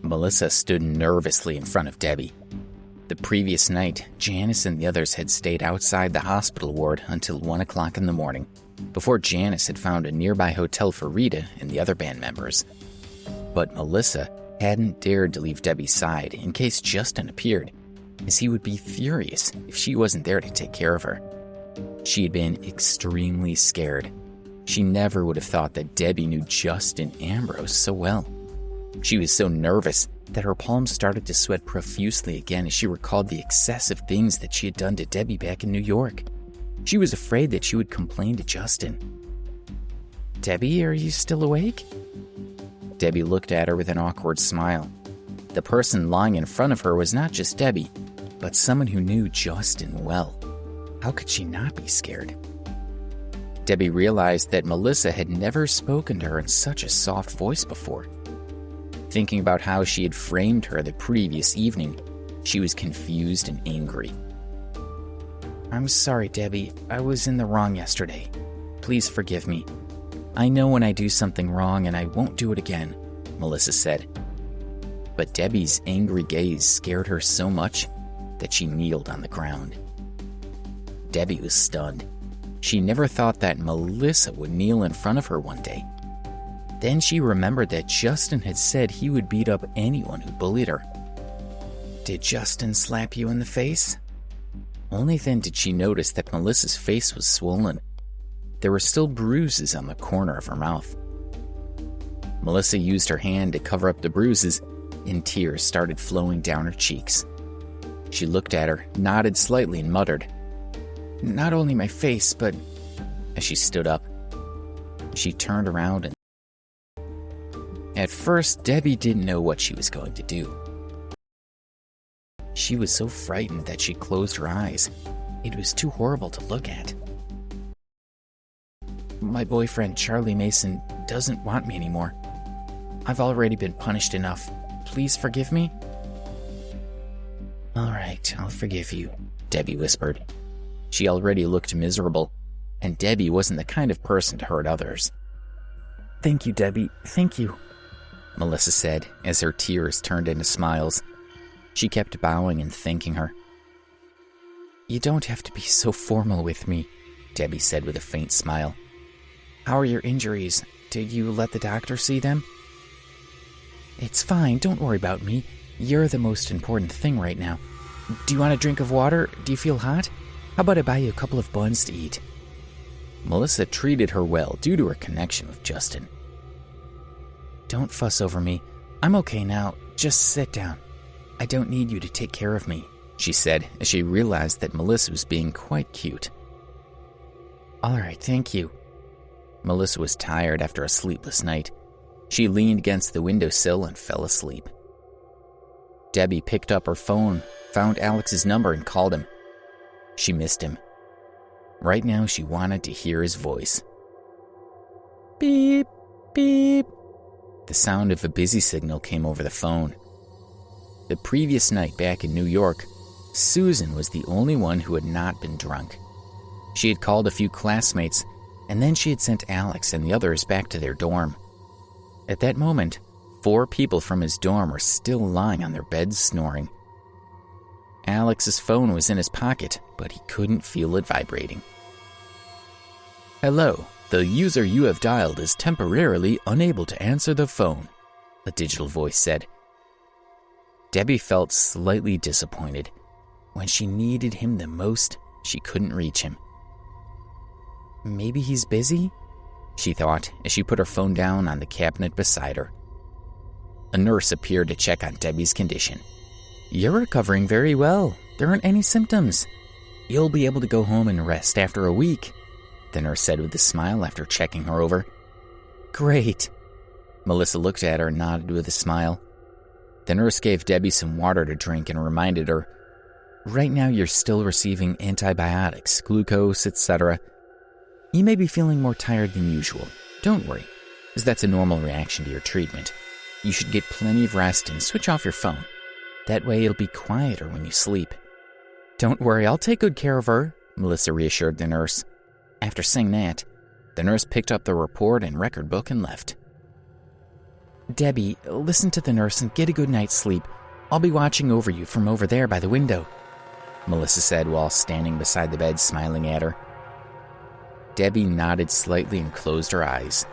Melissa stood nervously in front of Debbie. The previous night, Janice and the others had stayed outside the hospital ward until 1 o'clock in the morning, before Janice had found a nearby hotel for Rita and the other band members. But Melissa hadn't dared to leave Debbie's side in case Justin appeared, as he would be furious if she wasn't there to take care of her. She had been extremely scared. She never would have thought that Debbie knew Justin Ambrose so well. She was so nervous that her palms started to sweat profusely again as she recalled the excessive things that she had done to Debbie back in New York. She was afraid that she would complain to Justin. "Debbie, are you still awake?" Debbie looked at her with an awkward smile. The person lying in front of her was not just Debbie, but someone who knew Justin well. How could she not be scared? Debbie realized that Melissa had never spoken to her in such a soft voice before. Thinking about how she had framed her the previous evening, she was confused and angry. "I'm sorry, Debbie. I was in the wrong yesterday. Please forgive me. I know when I do something wrong and I won't do it again," Melissa said. But Debbie's angry gaze scared her so much that she kneeled on the ground. Debbie was stunned. She never thought that Melissa would kneel in front of her one day. Then she remembered that Justin had said he would beat up anyone who bullied her. "Did Justin slap you in the face?" Only then did she notice that Melissa's face was swollen. There were still bruises on the corner of her mouth. Melissa used her hand to cover up the bruises, and tears started flowing down her cheeks. She looked at her, nodded slightly, and muttered, "Not only my face, but..." As she stood up, she turned around and... At first, Debbie didn't know what she was going to do. She was so frightened that she closed her eyes. It was too horrible to look at. "My boyfriend, Charlie Mason, doesn't want me anymore. I've already been punished enough. Please forgive me?" "All right, I'll forgive you," Debbie whispered. She already looked miserable, and Debbie wasn't the kind of person to hurt others. "Thank you, Debbie. Thank you," Melissa said as her tears turned into smiles. She kept bowing and thanking her. "You don't have to be so formal with me," Debbie said with a faint smile. "How are your injuries? Did you let the doctor see them?" "It's fine. Don't worry about me. You're the most important thing right now. Do you want a drink of water? Do you feel hot? How about I buy you a couple of buns to eat?" Melissa treated her well due to her connection with Justin. "Don't fuss over me. I'm okay now. Just sit down. I don't need you to take care of me," she said as she realized that Melissa was being quite cute. "All right, thank you." Melissa was tired after a sleepless night. She leaned against the windowsill and fell asleep. Debbie picked up her phone, found Alex's number, and called him. She missed him. Right now, she wanted to hear his voice. Beep, beep. The sound of a busy signal came over the phone. The previous night back in New York, Susan was the only one who had not been drunk. She had called a few classmates, and then she had sent Alex and the others back to their dorm. At that moment, 4 people from his dorm were still lying on their beds snoring. Alex's phone was in his pocket, but he couldn't feel it vibrating. "Hello, the user you have dialed is temporarily unable to answer the phone," a digital voice said. Debbie felt slightly disappointed. When she needed him the most, she couldn't reach him. "Maybe he's busy?" she thought as she put her phone down on the cabinet beside her. A nurse appeared to check on Debbie's condition. "You're recovering very well. There aren't any symptoms. You'll be able to go home and rest after a week," the nurse said with a smile after checking her over. "Great." Melissa looked at her and nodded with a smile. The nurse gave Debbie some water to drink and reminded her, "Right now you're still receiving antibiotics, glucose, etc. You may be feeling more tired than usual. Don't worry, as that's a normal reaction to your treatment. You should get plenty of rest and switch off your phone. That way it'll be quieter when you sleep." "Don't worry, I'll take good care of her," Melissa reassured the nurse. After saying that, the nurse picked up the report and record book and left. Debbie, listen to the nurse and get a good night's sleep. I'll be watching over you from over there by the window," Melissa said while standing beside the bed smiling at her. Debbie nodded slightly and closed her eyes.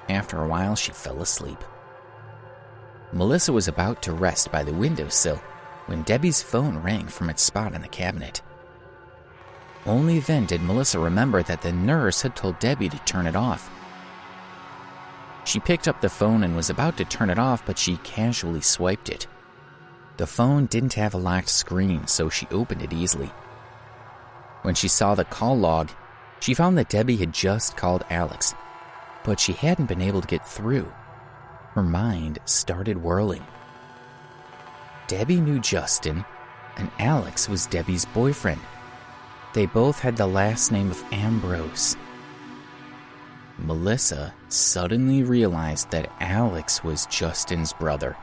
After a while, she fell asleep. Melissa was about to rest by the windowsill when Debbie's phone rang from its spot in the cabinet. Only then did Melissa remember that the nurse had told Debbie to turn it off. She picked up the phone and was about to turn it off, but she casually swiped it. The phone didn't have a locked screen, so she opened it easily. When she saw the call log, she found that Debbie had just called Alex, but she hadn't been able to get through. Her mind started whirling. Debbie knew Justin, and Alex was Debbie's boyfriend. They both had the last name of Ambrose. Melissa suddenly realized that Alex was Justin's brother.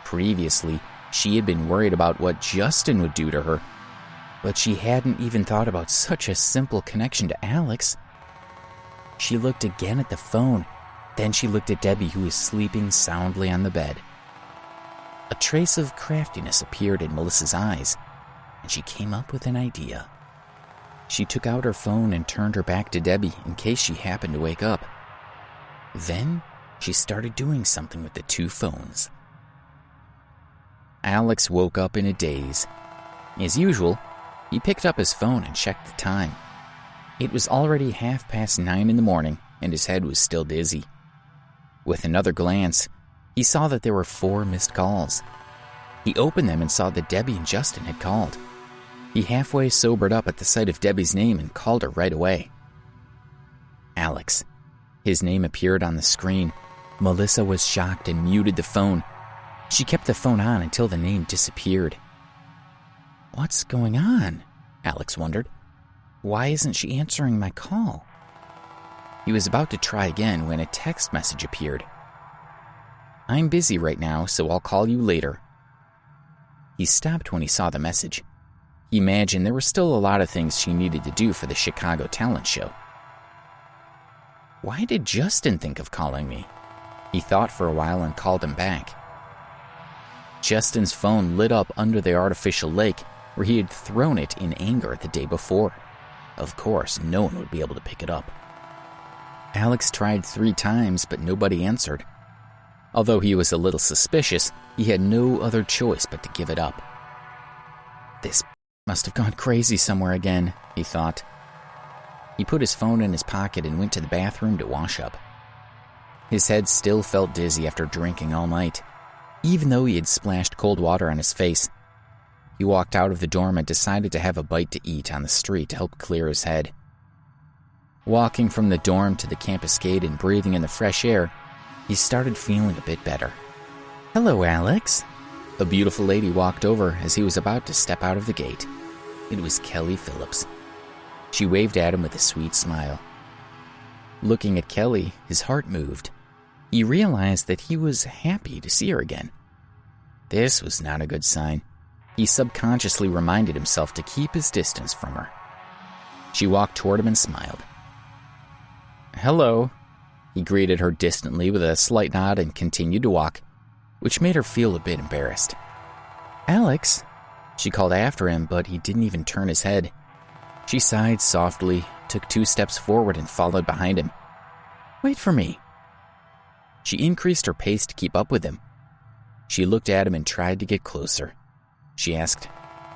Previously, she had been worried about what Justin would do to her, but she hadn't even thought about such a simple connection to Alex. She looked again at the phone, then she looked at Debbie, who was sleeping soundly on the bed. A trace of craftiness appeared in Melissa's eyes, and she came up with an idea. She took out her phone and turned her back to Debbie in case she happened to wake up. Then she started doing something with the two phones. Alex woke up in a daze. As usual, he picked up his phone and checked the time. It was already 9:30 in the morning, and his head was still dizzy. With another glance, he saw that there were 4 missed calls. He opened them and saw that Debbie and Justin had called. He halfway sobered up at the sight of Debbie's name and called her right away. Alex. His name appeared on the screen. Melissa was shocked and muted the phone. She kept the phone on until the name disappeared. "What's going on?" Alex wondered. "Why isn't she answering my call?" He was about to try again when a text message appeared. "I'm busy right now, so I'll call you later." He stopped when he saw the message. He imagined there were still a lot of things she needed to do for the Chicago talent show. Why did Justin think of calling me? He thought for a while and called him back. Justin's phone lit up under the artificial lake where he had thrown it in anger the day before. Of course, no one would be able to pick it up. Alex tried 3 times, but nobody answered. Although he was a little suspicious, he had no other choice but to give it up. This must have gone crazy somewhere again, he thought. He put his phone in his pocket and went to the bathroom to wash up. His head still felt dizzy after drinking all night, even though he had splashed cold water on his face. He walked out of the dorm and decided to have a bite to eat on the street to help clear his head. Walking from the dorm to the campus gate and breathing in the fresh air, he started feeling a bit better. "Hello, Alex." A beautiful lady walked over as he was about to step out of the gate. It was Kelly Phillips. She waved at him with a sweet smile. Looking at Kelly, his heart moved. He realized that he was happy to see her again. This was not a good sign. He subconsciously reminded himself to keep his distance from her. She walked toward him and smiled. "Hello." He greeted her distantly with a slight nod and continued to walk, which made her feel a bit embarrassed. "Alex," she called after him, but he didn't even turn his head. She sighed softly, took 2 steps forward and followed behind him. "Wait for me." She increased her pace to keep up with him. She looked at him and tried to get closer. She asked,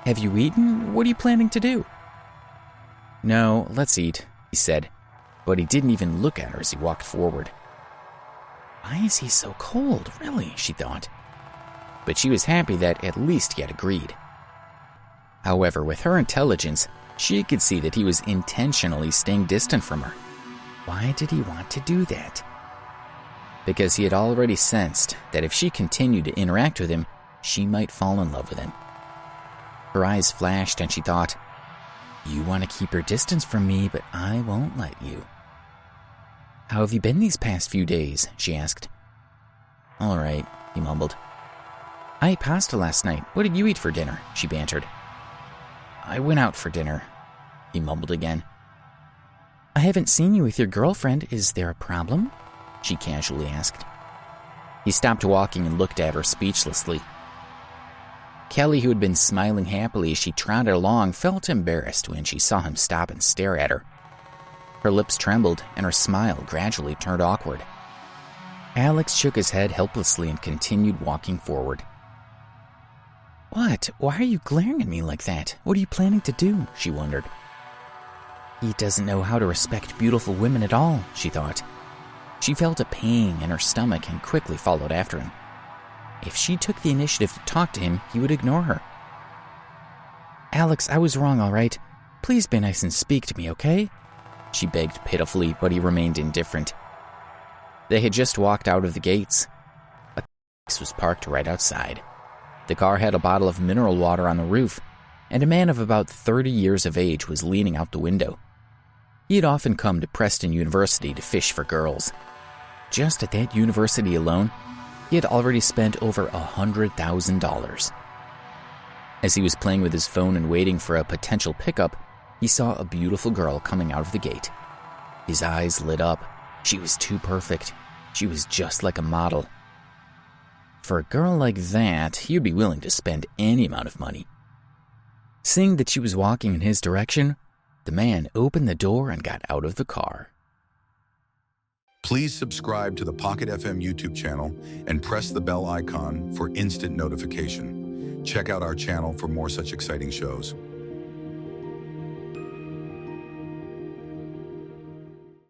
"Have you eaten? What are you planning to do?" "No, let's eat," he said, but he didn't even look at her as he walked forward. Why is he so cold, really, she thought. But she was happy that at least he had agreed. However, with her intelligence, she could see that he was intentionally staying distant from her. Why did he want to do that? Because he had already sensed that if she continued to interact with him, she might fall in love with him. Her eyes flashed and she thought, "You want to keep your distance from me, but I won't let you." "How have you been these past few days?" she asked. "All right," he mumbled. "I ate pasta last night. What did you eat for dinner?" she bantered. "I went out for dinner," he mumbled again. "I haven't seen you with your girlfriend. Is there a problem?" she casually asked. He stopped walking and looked at her speechlessly. Kelly, who had been smiling happily as she trotted along, felt embarrassed when she saw him stop and stare at her. Her lips trembled, and her smile gradually turned awkward. Alex shook his head helplessly and continued walking forward. "What? Why are you glaring at me like that? What are you planning to do?" she wondered. He doesn't know how to respect beautiful women at all, she thought. She felt a pang in her stomach and quickly followed after him. If she took the initiative to talk to him, he would ignore her. "Alex, I was wrong, all right? Please be nice and speak to me, okay?" She begged pitifully, but he remained indifferent. They had just walked out of the gates. A taxi was parked right outside. The car had a bottle of mineral water on the roof, and a man of about 30 years of age was leaning out the window. He had often come to Preston University to fish for girls. Just at that university alone, he had already spent over $100,000. As he was playing with his phone and waiting for a potential pickup, he saw a beautiful girl coming out of the gate. His eyes lit up. She was too perfect. She was just like a model. For a girl like that, he would be willing to spend any amount of money. Seeing that she was walking in his direction, the man opened the door and got out of the car. Please subscribe to the Pocket FM YouTube channel and press the bell icon for instant notification. Check out our channel for more such exciting shows.